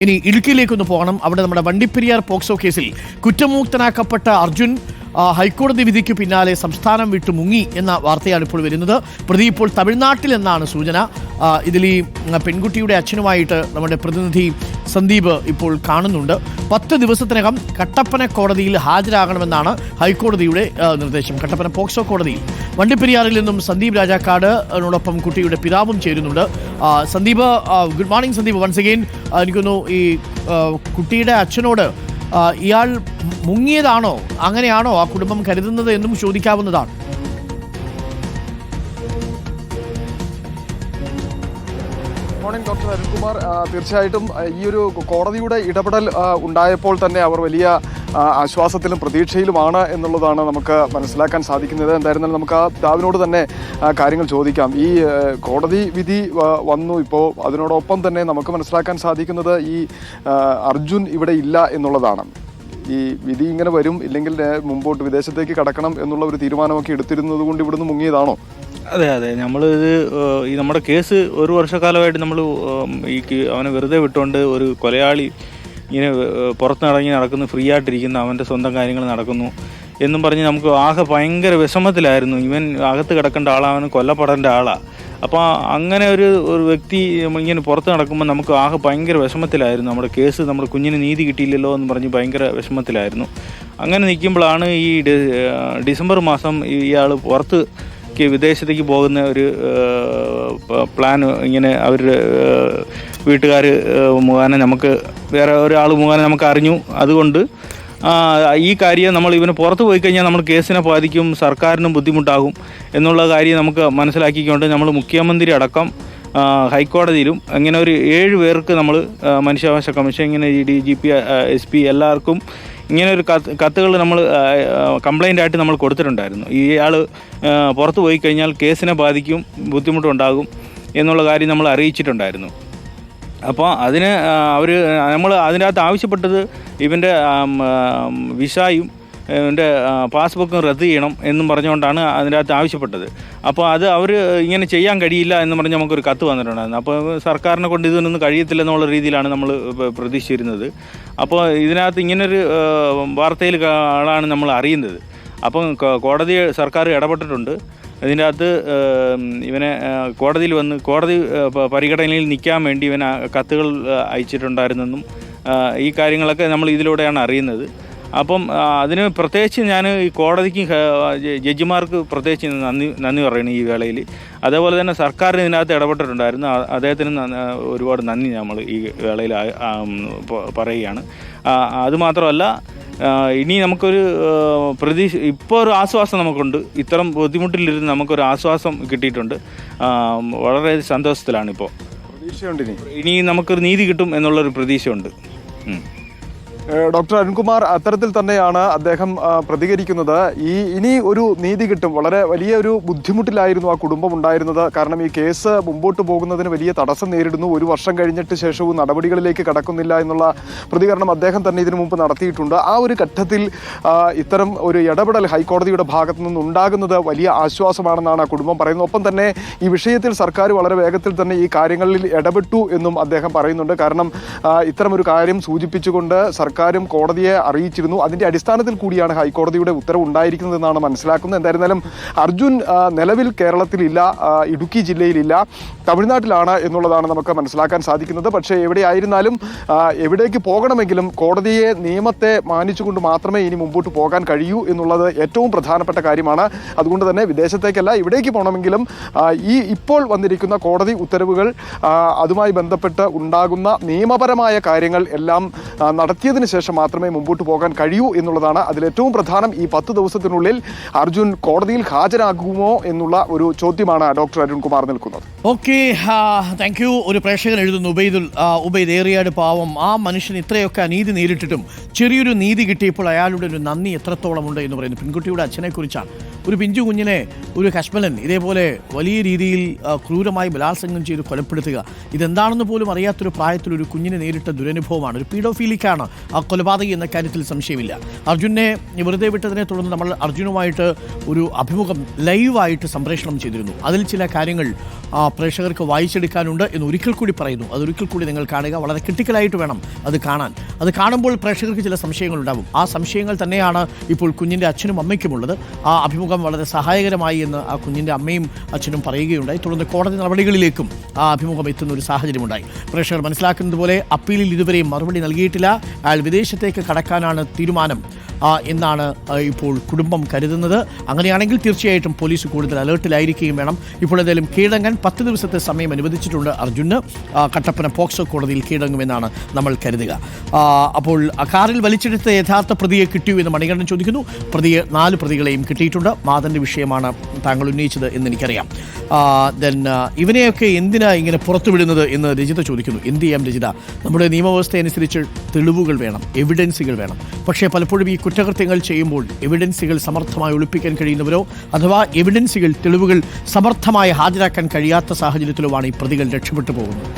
ഇനി ഇടുക്കിയിലേക്കൊന്ന് പോകണം. അവിടെ നമ്മുടെ വണ്ടിപ്പെരിയാർ പോക്സോ കേസിൽ കുറ്റമുക്തനാക്കപ്പെട്ട അർജുൻ ഹൈക്കോടതി വിധിക്ക് പിന്നാലെ സംസ്ഥാനം വിട്ടു മുങ്ങി എന്ന വാർത്തയാണ് ഇപ്പോൾ വരുന്നത്. പ്രതി ഇപ്പോൾ തമിഴ്നാട്ടിൽ എന്നാണ് സൂചന. ഇതിൽ ഈ പെൺകുട്ടിയുടെ അച്ഛനുമായിട്ട് നമ്മുടെ പ്രതിനിധി സന്ദീപ് ഇപ്പോൾ കാണുന്നുണ്ട്. 10 ദിവസത്തിനകം കട്ടപ്പന കോടതിയിൽ ഹാജരാകണമെന്നാണ് ഹൈക്കോടതിയുടെ നിർദ്ദേശം. കട്ടപ്പന പോക്സോ കോടതിയിൽ. വണ്ടിപ്പെരിയാറിൽ നിന്നും സന്ദീപ് രാജാക്കാടിനോടൊപ്പം കുട്ടിയുടെ പിതാവും ചേരുന്നുണ്ട്. Sandeep, good morning Sandeep. Once again എനിക്കൊന്നു ഈ കുട്ടിയുടെ അച്ഛനോട് ഇയാൾ മുങ്ങിയതാണോ, അങ്ങനെയാണോ ആ കുടുംബം കരുതുന്നത് എന്നും ചോദിക്കാവുന്നതാണ്. Morning doctor Arunkumar. തീർച്ചയായിട്ടും ഈ ഒരു കോടതിയുടെ ഇടപെടൽ ഉണ്ടായപ്പോൾ തന്നെ അവർ വലിയ ആശ്വാസത്തിലും പ്രതീക്ഷയിലുമാണ് എന്നുള്ളതാണ് നമുക്ക് മനസ്സിലാക്കാൻ സാധിക്കുന്നത്. എന്തായിരുന്നാലും നമുക്ക് ആ പിതാവിനോട് തന്നെ കാര്യങ്ങൾ ചോദിക്കാം. ഈ കോടതി വിധി വന്നു ഇപ്പോൾ, അതിനോടൊപ്പം തന്നെ നമുക്ക് മനസ്സിലാക്കാൻ സാധിക്കുന്നത് ഈ അർജുൻ ഇവിടെ ഇല്ല എന്നുള്ളതാണ്. ഈ വിധി ഇങ്ങനെ വരും, ഇല്ലെങ്കിൽ മുമ്പോട്ട് വിദേശത്തേക്ക് കടക്കണം എന്നുള്ള ഒരു തീരുമാനമൊക്കെ എടുത്തിരുന്നത് കൊണ്ട് ഇവിടുന്ന് മുങ്ങിയതാണോ? അതെ, നമ്മളിത് ഈ നമ്മുടെ കേസ് 1 വർഷക്കാലമായിട്ട് നമ്മൾ അവനെ വെറുതെ വിട്ടുകൊണ്ട് ഒരു കൊലയാളി ഇങ്ങനെ പുറത്തിറങ്ങി നടക്കുന്നു, ഫ്രീ ആയിട്ടിരിക്കുന്നു, അവൻ്റെ സ്വന്തം കാര്യങ്ങൾ നടക്കുന്നു എന്നും പറഞ്ഞ് നമുക്ക് ആകെ ഭയങ്കര വിഷമത്തിലായിരുന്നു. ഇവൻ അകത്ത് കിടക്കേണ്ട ആളാണ്, കൊല്ലപ്പെടേണ്ട ആളാണ്. അപ്പോൾ അങ്ങനെ ഒരു വ്യക്തി ഇങ്ങനെ പുറത്ത് നടക്കുമ്പോൾ നമുക്ക് ആകെ ഭയങ്കര വിഷമത്തിലായിരുന്നു. നമ്മുടെ കേസ്, നമ്മുടെ കുഞ്ഞിന് നീതി കിട്ടിയില്ലല്ലോ എന്ന് പറഞ്ഞ് ഭയങ്കര വിഷമത്തിലായിരുന്നു. അങ്ങനെ നിൽക്കുമ്പോഴാണ് ഈ ഡിസംബർ മാസം ഇയാൾ പുറത്ത് വിദേശത്തേക്ക് പോകുന്ന ഒരു പ്ലാൻ ഇങ്ങനെ അവരുടെ വീട്ടുകാർ മുഖാന നമുക്ക്, വേറെ ഒരാൾ മുഖാന നമുക്ക് അറിഞ്ഞു. അതുകൊണ്ട് ഈ കാര്യം നമ്മൾ ഇവന് പുറത്ത് പോയി കഴിഞ്ഞാൽ നമ്മൾ കേസിനെ ബാധിക്കും, സർക്കാരിനും ബുദ്ധിമുട്ടാകും എന്നുള്ള കാര്യം നമുക്ക് മനസ്സിലാക്കിക്കൊണ്ട് നമ്മൾ മുഖ്യമന്ത്രി അടക്കം ഹൈക്കോടതിയിലും ഇങ്ങനെ ഒരു 7 പേർക്ക് നമ്മൾ മനുഷ്യാവകാശ കമ്മീഷൻ, ഇങ്ങനെ DGP, SP എല്ലാവർക്കും ഇങ്ങനെ ഒരു കത്തുകൾ നമ്മൾ കംപ്ലൈൻ്റ് ആയിട്ട് നമ്മൾ കൊടുത്തിട്ടുണ്ടായിരുന്നു. ഇയാൾ പുറത്ത് പോയി കഴിഞ്ഞാൽ കേസിനെ ബാധിക്കും, ബുദ്ധിമുട്ടുണ്ടാകും എന്നുള്ള കാര്യം നമ്മൾ അറിയിച്ചിട്ടുണ്ടായിരുന്നു. അപ്പോൾ അതിന് നമ്മൾ അതിനകത്ത് ആവശ്യപ്പെട്ടത് ഇവൻ്റെ വിസയും ഇവൻ്റെ പാസ്ബുക്കും റദ്ദ് ചെയ്യണം എന്നും പറഞ്ഞുകൊണ്ടാണ് അതിനകത്ത് ആവശ്യപ്പെട്ടത്. അപ്പോൾ അത് അവർ ഇങ്ങനെ ചെയ്യാൻ കഴിയില്ല എന്ന് പറഞ്ഞ് നമുക്കൊരു കത്ത് വന്നിട്ടുണ്ടായിരുന്നു. അപ്പോൾ സർക്കാരിനെ കൊണ്ട് ഇതൊന്നും കഴിയത്തില്ല എന്നുള്ള രീതിയിലാണ് നമ്മൾ പ്രതീക്ഷിച്ചിരുന്നത്. അപ്പോൾ ഇതിനകത്ത് ഇങ്ങനൊരു വാർത്തയിൽ ആളാണ് നമ്മൾ അറിയുന്നത്. അപ്പം കോടതി, സർക്കാർ ഇടപെട്ടിട്ടുണ്ട്. ഇതിൻ്റെ അകത്ത് ഇവനെ കോടതിയിൽ വന്ന് കോടതി പരിഗണനയിൽ നിൽക്കാൻ വേണ്ടി ഇവൻ കത്തുകൾ അയച്ചിട്ടുണ്ടായിരുന്നെന്നും ഈ കാര്യങ്ങളൊക്കെ നമ്മൾ ഇതിലൂടെയാണ് അറിയുന്നത്. അപ്പം അതിന് പ്രത്യേകിച്ച് ഞാൻ ഈ കോടതിക്ക്, ജഡ്ജിമാർക്ക് പ്രത്യേകിച്ച് നന്ദി പറയണം ഈ വേളയിൽ. അതേപോലെ തന്നെ സർക്കാർ ഇതിനകത്ത് ഇടപെട്ടിട്ടുണ്ടായിരുന്നു. അദ്ദേഹത്തിന് ഒരുപാട് നന്ദി നമ്മൾ ഈ വേളയിൽ പറയുകയാണ്. അതുമാത്രമല്ല, ഇനി നമുക്കൊരു ഇപ്പോൾ ഒരു ആശ്വാസം നമുക്കുണ്ട്. ഇത്തരം ബുദ്ധിമുട്ടിലിരുന്ന് നമുക്കൊരു ആശ്വാസം കിട്ടിയിട്ടുണ്ട്. വളരെ സന്തോഷത്തിലാണ് ഇപ്പോൾ. പ്രതീക്ഷയുണ്ട് ഇനി നമുക്കൊരു നീതി കിട്ടും എന്നുള്ളൊരു പ്രതീക്ഷയുണ്ട്. ഡോക്ടർ അരുൺകുമാർ, അത്തരത്തിൽ തന്നെയാണ് അദ്ദേഹം പ്രതികരിക്കുന്നത്. ഇനി ഒരു നീതി കിട്ടും. വളരെ വലിയൊരു ബുദ്ധിമുട്ടിലായിരുന്നു ആ കുടുംബം ഉണ്ടായിരുന്നത്. കാരണം ഈ കേസ് മുമ്പോട്ട് പോകുന്നതിന് വലിയ തടസ്സം നേരിടുന്നു. 1 വർഷം കഴിഞ്ഞിട്ട് ശേഷവും നടപടികളിലേക്ക് കടക്കുന്നില്ല എന്നുള്ള പ്രതികരണം അദ്ദേഹം തന്നെ ഇതിനു മുമ്പ് നടത്തിയിട്ടുണ്ട്. ആ ഒരു ഘട്ടത്തിൽ ഇത്തരം ഒരു ഇടപെടൽ ഹൈക്കോടതിയുടെ ഭാഗത്തു നിന്നുണ്ടാകുന്നത് വലിയ ആശ്വാസമാണെന്നാണ് ആ കുടുംബം പറയുന്നത്. ഒപ്പം തന്നെ ഈ വിഷയത്തിൽ സർക്കാർ വളരെ വേഗത്തിൽ തന്നെ ഈ കാര്യങ്ങളിൽ ഇടപെട്ടു എന്നും അദ്ദേഹം പറയുന്നുണ്ട്. കാരണം ഇത്തരമൊരു കാര്യം സൂചിപ്പിച്ചുകൊണ്ട് സർക്കാരും കോടതിയെ അറിയിച്ചിരുന്നു. അതിന്റെ അടിസ്ഥാനത്തിൽ കൂടിയാണ് ഹൈക്കോടതിയുടെ ഉത്തരവ് ഉണ്ടായിരിക്കുന്നതെന്നാണ് മനസ്സിലാക്കുന്നത്. എന്തായിരുന്നാലും അർജുൻ നിലവിൽ കേരളത്തിലില്ല, ഇടുക്കി ജില്ലയിലില്ല, തമിഴ്നാട്ടിലാണ് എന്നുള്ളതാണ് നമുക്ക് മനസ്സിലാക്കാൻ സാധിക്കുന്നത്. പക്ഷേ എവിടെയായിരുന്നാലും എവിടേക്ക് പോകണമെങ്കിലും കോടതിയെ, നിയമത്തെ മാനിച്ചുകൊണ്ട് മാത്രമേ ഇനി മുമ്പോട്ട് പോകാൻ കഴിയൂ എന്നുള്ളത് ഏറ്റവും പ്രധാനപ്പെട്ട കാര്യമാണ്. അതുകൊണ്ട് തന്നെ വിദേശത്തേക്കല്ല, ഇവിടേക്ക് പോകണമെങ്കിലും ഇപ്പോൾ വന്നിരിക്കുന്ന കോടതി ഉത്തരവുകൾ, അതുമായി ബന്ധപ്പെട്ട് ഉണ്ടാകുന്ന നിയമപരമായ കാര്യങ്ങൾ എല്ലാം നടത്തിയതിന് ശേഷം മാത്രമേ മുമ്പോട്ട് പോകാൻ കഴിയൂ എന്നുള്ളതാണ് അതിലേറ്റവും പ്രധാനം. ഈ 10 ദിവസത്തിനുള്ളിൽ അർജുൻ കോടതിയിൽ ഹാജരാകുമോ എന്നുള്ള ഒരു ചോദ്യമാണ് ഡോക്ടർ അരുൺകുമാർ നിൽക്കുന്നത്. Okay, thank you. ഒരു പ്രേക്ഷകൻ എഴുതുന്നു, ഉബൈദ് ഏറിയാട് പാവം, ആ മനുഷ്യൻ ഇത്രയൊക്കെ അനീതി നേരിട്ടിട്ടും ചെറിയൊരു നീതി കിട്ടിയപ്പോൾ അയാളുടെ ഒരു നന്ദി എത്രത്തോളം ഉണ്ട് എന്ന് പറയുന്നു. പെൺകുട്ടിയുടെ അച്ഛനെ കുറിച്ചാണ്. ഒരു പിഞ്ചു കുഞ്ഞിനെ ഒരു കശ്മലൻ ഇതേപോലെ വലിയ രീതിയിൽ ക്രൂരമായി ബലാത്സംഗം ചെയ്ത് കൊലപ്പെടുത്തുക, ഇതെന്താണെന്ന് പോലും അറിയാത്തൊരു പ്രായത്തിൽ ഒരു കുഞ്ഞിനെ നേരിട്ട ദുരനുഭവമാണ്. ഒരു പീഡോഫീലിക്കാണ് ആ കൊലപാതകി എന്ന കാര്യത്തിൽ സംശയമില്ല. അർജുനെ വെറുതെ വിട്ടതിനെ തുടർന്ന് നമ്മൾ അർജുനുമായിട്ട് ഒരു അഭിമുഖം ലൈവായിട്ട് സംപ്രേഷണം ചെയ്തിരുന്നു. അതിൽ ചില കാര്യങ്ങൾ പ്രേക്ഷകർക്ക് വായിച്ചെടുക്കാനുണ്ട് എന്ന് ഒരിക്കൽ കൂടി പറയുന്നു. അതൊരിക്കൽ കൂടി നിങ്ങൾ കാണുക. വളരെ ക്രിട്ടിക്കലായിട്ട് വേണം അത് കാണാൻ. അത് കാണുമ്പോൾ പ്രേക്ഷകർക്ക് ചില സംശയങ്ങളുണ്ടാകും. ആ സംശയങ്ങൾ തന്നെയാണ് ഇപ്പോൾ കുഞ്ഞിൻ്റെ അച്ഛനും അമ്മയ്ക്കുമുള്ളത്. ആ അഭിമുഖം വളരെ സഹായകരമായി എന്ന് ആ കുഞ്ഞിൻ്റെ അമ്മയും അച്ഛനും പറയുകയുണ്ടായി. തുടർന്ന് കോടതി നടപടികളിലേക്കും ആ അഭിമുഖം എത്തുന്ന ഒരു സാഹചര്യമുണ്ടായി. പ്രേക്ഷകർ മനസ്സിലാക്കുന്നത് പോലെ അപ്പീലിൽ ഇതുവരെയും മറുപടി നൽകിയിട്ടില്ല. അയാൾ വിദേശത്തേക്ക് കടക്കാനാണ് തീരുമാനം എന്നാണ് ഇപ്പോൾ കുടുംബം കരുതുന്നത്. അങ്ങനെയാണെങ്കിൽ തീർച്ചയായിട്ടും പോലീസ് കൂടുതൽ അലേർട്ടിലായിരിക്കുകയും വേണം. ഇപ്പോൾ ഏതായാലും കീഴടങ്ങാൻ 10 ദിവസത്തെ സമയം അനുവദിച്ചിട്ടുണ്ട് അർജുന്. കട്ടപ്പന പോക്സോ കോടതിയിൽ കീഴടങ്ങുമെന്നാണ് നമ്മൾ കരുതുക. അപ്പോൾ കാറിൽ വലിച്ചെടുത്ത യഥാർത്ഥ പ്രതിയെ കിട്ടിയോ എന്ന് മണികണ്ഠൻ ചോദിക്കുന്നു. 4 പ്രതികളെയും കിട്ടിയിട്ടുണ്ട്. മാതന്റെ വിഷയമാണ് താങ്കൾ ഉന്നയിച്ചത് എന്ന് എനിക്കറിയാം. ഇവനെയൊക്കെ എന്തിനാ ഇങ്ങനെ പുറത്തുവിടുന്നത് എന്ന് രജിത ചോദിക്കുന്നു. എന്ത് ചെയ്യാം രജിത? നമ്മുടെ നിയമവ്യവസ്ഥ അനുസരിച്ച് തെളിവുകൾ വേണം, എവിഡൻസുകൾ വേണം. പക്ഷേ പലപ്പോഴും ഈ കുറ്റകൃത്യങ്ങൾ ചെയ്യുമ്പോൾ എവിഡൻസുകൾ സമർത്ഥമായി ഒളിപ്പിക്കാൻ കഴിയുന്നവരോ അഥവാ എവിഡൻസുകൾ, തെളിവുകൾ സമർത്ഥമായി ഹാജരാക്കാൻ കഴിയാത്ത സാഹചര്യത്തിലുമാണ് ഈ പ്രതികൾ രക്ഷപ്പെട്ടു പോകുന്നത്.